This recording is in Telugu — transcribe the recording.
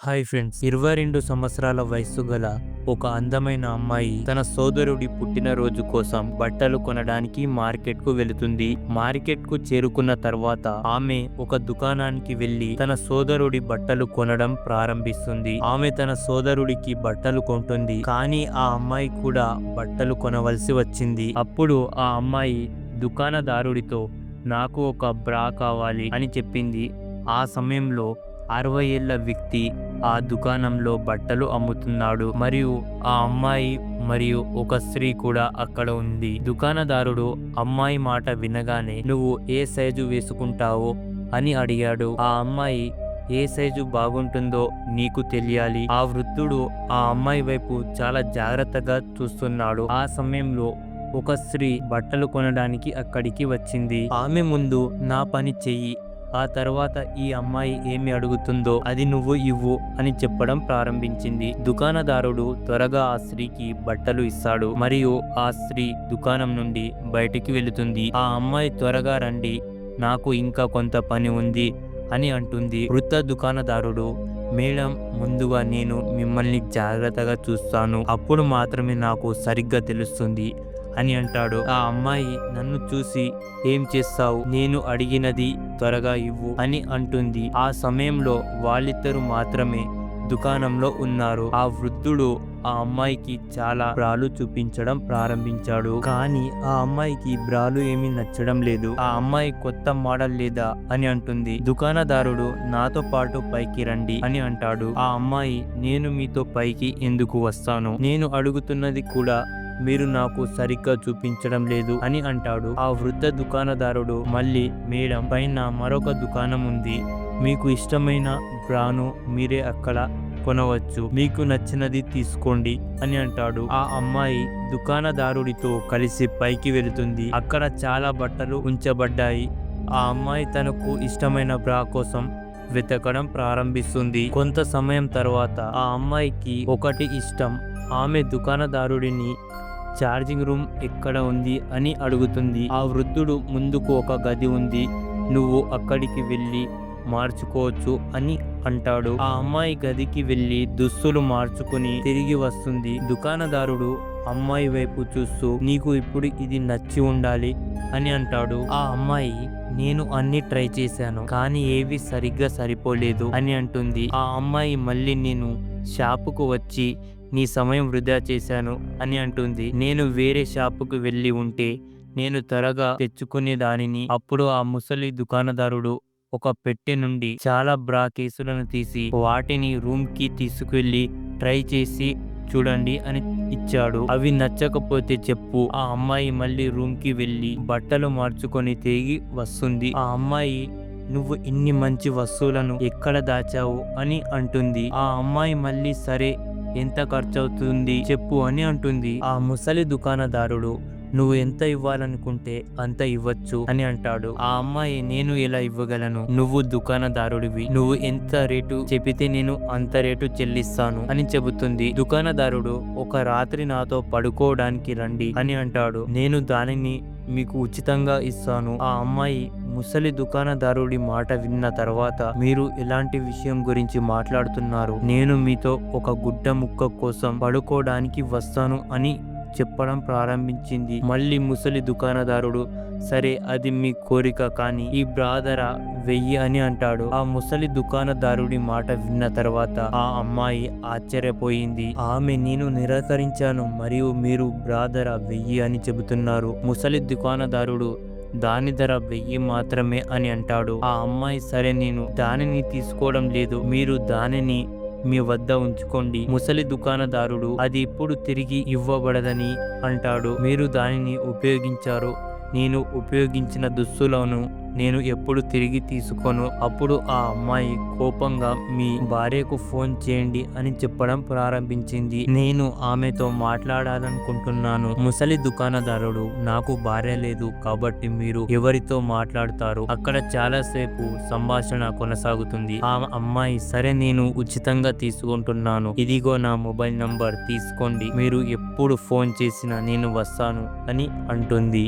హాయ్ ఫ్రెండ్స్, 22 సంవత్సరాల వయస్సు గల ఒక అందమైన అమ్మాయి తన సోదరుడి పుట్టినరోజు కోసం బట్టలు కొనడానికి మార్కెట్ కు వెళుతుంది. మార్కెట్ కు చేరుకున్న తర్వాత ఆమె ఒక దుకాణానికి వెళ్లి తన సోదరుడి బట్టలు కొనడం ప్రారంభిస్తుంది. ఆమె తన సోదరుడికి బట్టలు కొంటుంది, కానీ ఆ అమ్మాయి కూడా బట్టలు కొనవలసి వచ్చింది. అప్పుడు ఆ అమ్మాయి దుకాణదారుడితో నాకు ఒక బ్రా కావాలి అని చెప్పింది. ఆ సమయంలో 60 ఏళ్ల వ్యక్తి ఆ దుకాణంలో బట్టలు అమ్ముతున్నాడు మరియు ఆ అమ్మాయి మరియు ఒక స్త్రీ కూడా అక్కడ ఉంది. దుకాణదారుడు అమ్మాయి మాట వినగానే నువ్వు ఏ సైజు వేసుకుంటావో అని అడిగాడు. ఆ అమ్మాయి ఏ సైజు బాగుంటుందో నీకు తెలియాలి. ఆ వృద్ధుడు ఆ అమ్మాయి వైపు చాలా జాగ్రత్తగా చూస్తున్నాడు. ఆ సమయంలో ఒక స్త్రీ బట్టలు కొనడానికి అక్కడికి వచ్చింది. ఆమె ముందు నా పని చెయ్యి, ఆ తర్వాత ఈ అమ్మాయి ఏమి అడుగుతుందో అది నువ్వు ఇవ్వు అని చెప్పడం ప్రారంభించింది. దుకాణదారుడు త్వరగా ఆ స్త్రీకి బట్టలు ఇస్తాడు మరియు ఆ స్త్రీ దుకాణం నుండి బయటికి వెళుతుంది. ఆ అమ్మాయి త్వరగా రండి, నాకు ఇంకా కొంత పని ఉంది అని అంటుంది. వృద్ధ దుకాణదారుడు మేడం, ముందుగా నేను మిమ్మల్ని జాగ్రత్తగా చూస్తాను, అప్పుడు మాత్రమే నాకు సరిగ్గా తెలుస్తుంది అని అంటాడు. ఆ అమ్మాయి నన్ను చూసి ఏం చేస్తావు, నేను అడిగినది త్వరగా ఇవ్వు అని అంటుంది. ఆ సమయంలో వాళ్ళిద్దరూ మాత్రమే దుకాణంలో ఉన్నారు. ఆ వృద్ధుడు ఆ అమ్మాయికి చాలా బ్రాలు చూపించడం ప్రారంభించాడు, కానీ ఆ అమ్మాయికి బ్రాలు ఏమీ నచ్చడం లేదు. ఆ అమ్మాయి కొత్త మోడల్ లేదా అని అంటుంది. దుకాణదారుడు నాతో పాటు పైకి రండి అని అంటాడు. ఆ అమ్మాయి నేను మీతో పైకి ఎందుకు వస్తాను, నేను అడుగుతున్నది కూడా మీరు నాకు సరిగ్గా చూపించడం లేదు అని అంటాడు. ఆ వృద్ధ దుకాణదారుడు మళ్ళీ మేడం, పైన మరొక దుకాణం ఉంది, మీకు ఇష్టమైన బ్రాను మీరే అక్కడ కొనవచ్చు, మీకు నచ్చినది తీసుకోండి అని అంటాడు. ఆ అమ్మాయి దుకాణదారుడితో కలిసి పైకి వెళుతుంది. అక్కడ చాలా బట్టలు ఉంచబడ్డాయి. ఆ అమ్మాయి తనకు ఇష్టమైన బ్రా కోసం వెతకడం ప్రారంభిస్తుంది. కొంత సమయం తర్వాత ఆ అమ్మాయికి ఒకటి ఇష్టం. ఆమె దుకాణదారుడిని ఛార్జింగ్ రూమ్ ఎక్కడ ఉంది అని అడుగుతుంది. ఆ వృద్ధుడు ముందుకు ఒక గది ఉంది, నువ్వు అక్కడికి వెళ్ళి మార్చుకోవచ్చు అని అంటాడు. ఆ అమ్మాయి గదికి వెళ్ళి దుస్తులు మార్చుకుని తిరిగి వస్తుంది. దుకాణదారుడు అమ్మాయి వైపు చూస్తూ నీకు ఇప్పుడు ఇది నచ్చి ఉండాలి అని అంటాడు. ఆ అమ్మాయి నేను అన్ని ట్రై చేశాను, కానీ ఏవి సరిగ్గా సరిపోలేదు అని అంటుంది. ఆ అమ్మాయి మళ్ళీ నేను షాపుకు వచ్చి నీ సమయం వృధా చేశాను అని అంటుంది. నేను వేరే షాపుకు వెళ్ళి ఉంటే నేను త్వరగా తెచ్చుకునే దానిని. అప్పుడు ఆ ముసలి దుకాణదారుడు ఒక పెట్టె నుండి చాలా బ్రా కేసులను తీసి వాటిని రూమ్ కి తీసుకెళ్లి ట్రై చేసి చూడండి అని ఇచ్చాడు. అవి నచ్చకపోతే చెప్పు. ఆ అమ్మాయి మళ్ళీ రూమ్ కి వెళ్ళి బట్టలు మార్చుకొని తిరిగి వస్తుంది. ఆ అమ్మాయి నువ్వు ఇన్ని మంచి వస్తువులను ఎక్కడ దాచావు అని అంటుంది. ఆ అమ్మాయి మళ్ళీ సరే, ఎంత ఖర్చవుతుంది చెప్పు అని అంటుంది. ఆ ముసలి దుకాణదారుడు నువ్వు ఎంత ఇవ్వాలనుకుంటే అంత ఇవ్వచ్చు అని అంటాడు. ఆ అమ్మాయి నేను ఎలా ఇవ్వగలను, నువ్వు దుకాణదారుడివి, నువ్వు ఎంత రేటు చెబితే నేను అంత రేటు చెల్లిస్తాను అని చెబుతుంది. దుకాణదారుడు ఒక రాత్రి నాతో పడుకోవడానికి రండి అని అంటాడు, నేను దానిని మీకు ఉచితంగా ఇస్తాను. ఆ అమ్మాయి ముసలి దుకాణదారుడి మాట విన్న తర్వాత మీరు ఎలాంటి విషయం గురించి మాట్లాడుతున్నారు, నేను మీతో ఒక గుడ్డ ముక్క కోసం పడుకోవడానికి వస్తాను అని చెప్పడం ప్రారంభించింది. మళ్ళీ ముసలి దుకాణదారుడు సరే, అది మీ కోరిక, కానీ ఈ బ్రా ధర 1000 అని అంటాడు. ఆ ముసలి దుకాణదారుడి మాట విన్న తర్వాత ఆ అమ్మాయి ఆశ్చర్యపోయింది. ఆమె నేను నిరాకరించాను మరియు మీరు బ్రా ధర 1000 అని చెబుతున్నారు. ముసలి దుకాణదారుడు దాని ధర 1000 మాత్రమే అని అంటాడు. ఆ అమ్మాయి సరే, నేను దానిని తీసుకోవడం లేదు, మీరు దానిని మీ వద్ద ఉంచుకోండి. ముసలి దుకాణదారుడు అది ఇప్పుడు తిరిగి ఇవ్వబడదని అంటాడు. మీరు దానిని ఉపయోగించారు, నేను ఉపయోగించిన దుస్తులను నేను ఎప్పుడు తిరిగి తీసుకోను. అప్పుడు ఆ అమ్మాయి కోపంగా మీ భార్యకు ఫోన్ చేయండి అని చెప్పడం ప్రారంభించింది. నేను ఆమెతో మాట్లాడాలనుకుంటున్నాను. ముసలి దుకాణదారుడు నాకు భార్య లేదు కాబట్టి మీరు ఎవరితో మాట్లాడతారు. అక్కడ చాలాసేపు సంభాషణ కొనసాగుతుంది. ఆ అమ్మాయి సరే, నేను ఉచితంగా తీసుకుంటున్నాను, ఇదిగో నా మొబైల్ నంబర్ తీసుకోండి, మీరు ఎప్పుడు ఫోన్ చేసినా నేను వస్తాను అని అంటుంది.